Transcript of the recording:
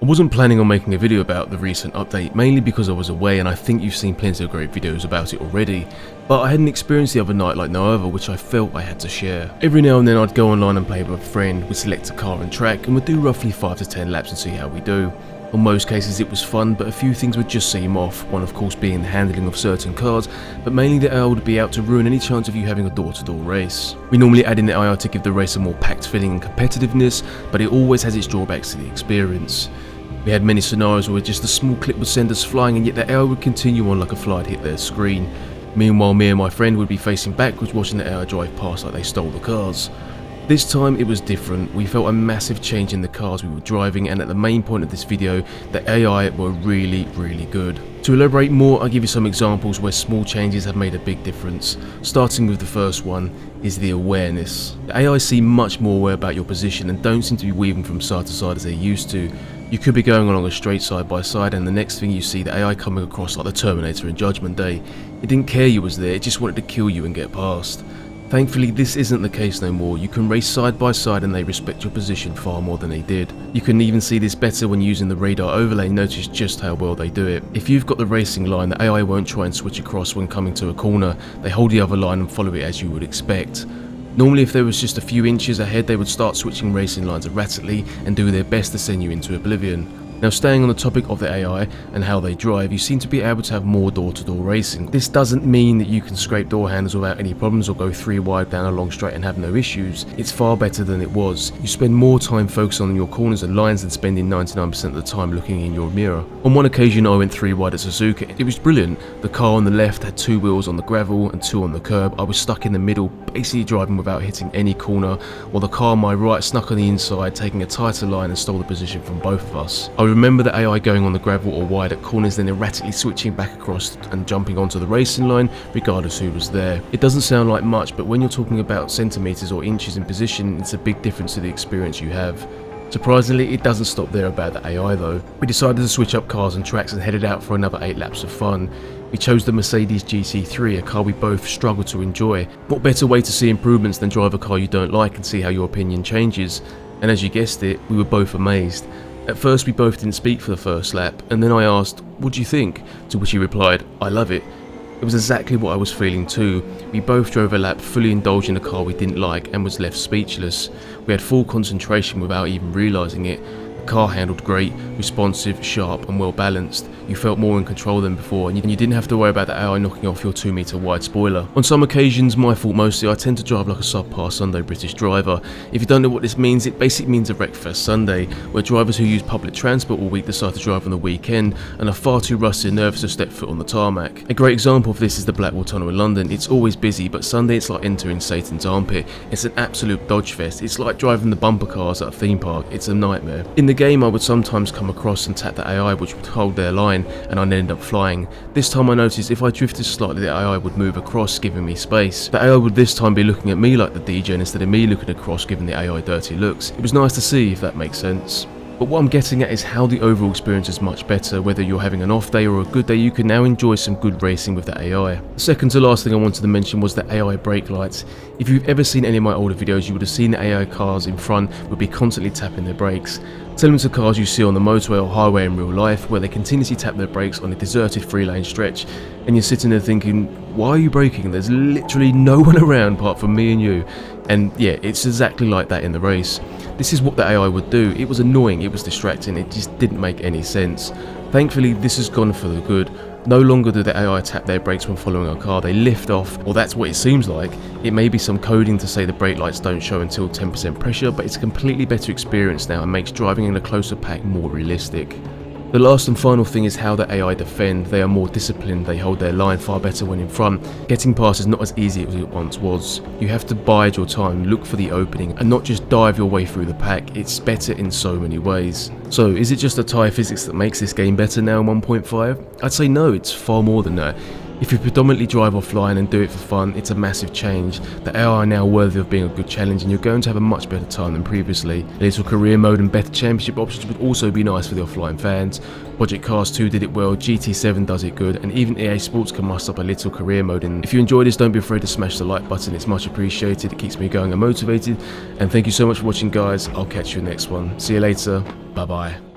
wasn't planning on making a video about the recent update, mainly because I was away and I think you've seen plenty of great videos about it already, but I had an experience the other night like no other which I felt I had to share. Every now and then I'd go online and play with a friend, we'd select a car and track and we'd do roughly 5 to 10 laps and see how we do. On most cases it was fun, but a few things would just seem off, one of course being the handling of certain cars, but mainly the AI would be out to ruin any chance of you having a door-to-door race. We normally add in the AI to give the race a more packed feeling and competitiveness, but it always has its drawbacks to the experience. We had many scenarios where just a small clip would send us flying and yet the AI would continue on like a fly had hit their screen. Meanwhile me and my friend would be facing backwards watching the AI drive past like they stole the cars. This time it was different. We felt a massive change in the cars we were driving, and at the main point of this video, the AI were really good. To elaborate more, I'll give you some examples where small changes have made a big difference. Starting with the first one is the awareness. The AI seem much more aware about your position and don't seem to be weaving from side to side as they used to. You could be going along a straight side by side and the next thing you see the AI coming across like the Terminator in Judgment Day. It didn't care you was there, it just wanted to kill you and get past. Thankfully this isn't the case no more. You can race side by side and they respect your position far more than they did. You can even see this better when using the radar overlay, notice just how well they do it. If you've got the racing line, the AI won't try and switch across when coming to a corner, they hold the other line and follow it as you would expect. Normally if there was just a few inches ahead they would start switching racing lines erratically and do their best to send you into oblivion. Now staying on the topic of the AI and how they drive, you seem to be able to have more door-to-door racing. This doesn't mean that you can scrape door handles without any problems or go 3 wide down a long straight and have no issues. It's far better than it was. You spend more time focusing on your corners and lines than spending 99% of the time looking in your mirror. On one occasion I went 3 wide at Suzuka. It was brilliant. The car on the left had 2 wheels on the gravel and 2 on the curb. I was stuck in the middle, basically driving without hitting any corner, while the car on my right snuck on the inside, taking a tighter line and stole the position from both of us. I remember the AI going on the gravel or wide at corners, then erratically switching back across and jumping onto the racing line regardless who was there. It doesn't sound like much, but when you're talking about centimeters or inches in position, it's a big difference to the experience you have. Surprisingly, it doesn't stop there about the AI though. We decided to switch up cars and tracks and headed out for another 8 laps of fun. We chose the Mercedes GT3, a car we both struggle to enjoy. What better way to see improvements than drive a car you don't like and see how your opinion changes? And as you guessed it, we were both amazed. At first we both didn't speak for the first lap, and then I asked, "What do you think?" To which he replied, "I love it." It was exactly what I was feeling too. We both drove a lap fully indulging a car we didn't like and was left speechless. We had full concentration without even realising it. The car handled great, responsive, sharp and well balanced. You felt more in control than before and you didn't have to worry about the AI knocking off your 2-meter wide spoiler. On some occasions, my fault mostly, I tend to drive like a subpar Sunday British driver. If you don't know what this means, it basically means a wreckfest Sunday, where drivers who use public transport all week decide to drive on the weekend and are far too rusty and nervous to step foot on the tarmac. A great example of this is the Blackwall Tunnel in London. It's always busy, but Sunday it's like entering Satan's armpit. It's an absolute dodge fest. It's like driving the bumper cars at a theme park. It's a nightmare. In the game, I would sometimes come across and tap the AI, which would hold their line, and I'd end up flying. This time I noticed if I drifted slightly, the AI would move across, giving me space. The AI would this time be looking at me like the DJ instead of me looking across, giving the AI dirty looks. It was nice to see, if that makes sense. But what I'm getting at is how the overall experience is much better. Whether you're having an off day or a good day, you can now enjoy some good racing with the AI. The second to last thing I wanted to mention was the AI brake lights. If you've ever seen any of my older videos, you would have seen the AI cars in front would be constantly tapping their brakes. Similar to cars you see on the motorway or highway in real life, where they continuously tap their brakes on a deserted 3-lane stretch, and you're sitting there thinking, why are you braking? There's literally no one around apart from me and you. And yeah, it's exactly like that in the race. This is what the AI would do. It was annoying, it was distracting, it just didn't make any sense. Thankfully, this has gone for the good. No longer do the AI tap their brakes when following a car, they lift off, or that's what it seems like. It may be some coding to say the brake lights don't show until 10% pressure, but it's a completely better experience now and makes driving in a closer pack more realistic. The last and final thing is how the AI defend. They are more disciplined, they hold their line far better when in front. Getting past is not as easy as it once was. You have to bide your time, look for the opening, and not just dive your way through the pack. It's better in so many ways. So is it just the Tyre physics that makes this game better now in 1.5? I'd say no, it's far more than that. If you predominantly drive offline and do it for fun, it's a massive change. The AI are now worthy of being a good challenge and you're going to have a much better time than previously. A little career mode and better championship options would also be nice for the offline fans. Project Cars 2 did it well, GT7 does it good, and even EA Sports can muster up a little career mode. And if you enjoyed this, don't be afraid to smash the like button, it's much appreciated, it keeps me going and motivated. And thank you so much for watching guys, I'll catch you in the next one. See you later, bye bye.